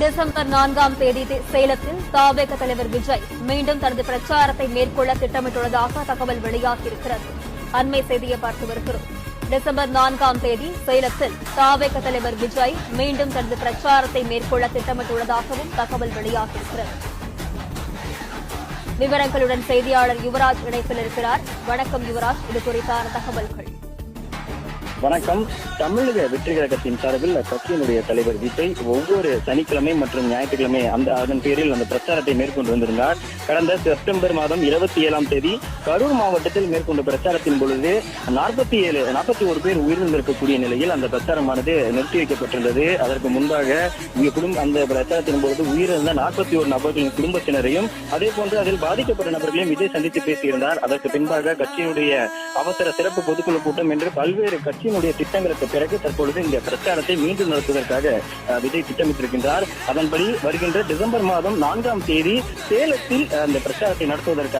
December 4ஆம் தேதி சேலத்தில் தவேக தலைவர் விஜய் மீண்டும் தனது பிரச்சாரத்தை மேற்கொள்ள திட்டமிட்டுள்ளதாக தகவல் வெளியாகியிருக்கிறது. அண்மை செய்தியை பார்த்து வருகிறோம். டிசம்பர் 4ஆம் தேதி சேலத்தில் தவேக தலைவர் விஜய் மீண்டும் தனது பிரச்சாரத்தை மேற்கொள்ள திட்டமிட்டுள்ளதாகவும் தகவல் வெளியாகியிருக்கிறது. விவரங்களுடன் செய்தியாளர் யுவராஜ் இணைப்பில் இருக்கிறார். வணக்கம் யுவராஜ், இது குறித்தான தகவல்கள். வணக்கம். தமிழக வெற்றி கழகத்தின் சார்பில் கட்சியினுடைய தலைவர் விஜய் ஒவ்வொரு சனிக்கிழமை மற்றும் ஞாயிற்றுக்கிழமை அதன் பேரில் அந்த பிரச்சாரத்தை மேற்கொண்டு வந்திருந்தார். கடந்த செப்டம்பர் மாதம் 27ஆம் தேதி கரூர் மாவட்டத்தில் மேற்கொண்ட பிரச்சாரத்தின் பொழுது 41 பேர் உயிரிழந்திருக்கக்கூடிய நிலையில் அந்த பிரச்சாரமானது நிறுத்தி வைக்கப்பட்டிருந்தது. அதற்கு முன்பாக அந்த பிரச்சாரத்தின் பொழுது உயிரிழந்த 41 நபர்களின் குடும்பத்தினரையும் அதே போன்று அதில் பாதிக்கப்பட்ட நபர்களையும் விஜய் சந்தித்து பேசியிருந்தார். அதற்கு பின்பாக கட்சியினுடைய அவசர சிறப்பு பொதுக்குழு கூட்டம் என்று பல்வேறு கட்சியினுடைய திட்டங்களுக்கு பிறகு தற்பொழுது இந்த பிரச்சாரத்தை மீண்டும் நடத்துவதற்காக விஜய் திட்டமிட்டிருக்கின்றார். அதன்படி வருகின்ற டிசம்பர் மாதம் 4ஆம் தேதி சேலத்தில் அந்த பிரச்சாரத்தை நடத்துவதற்காக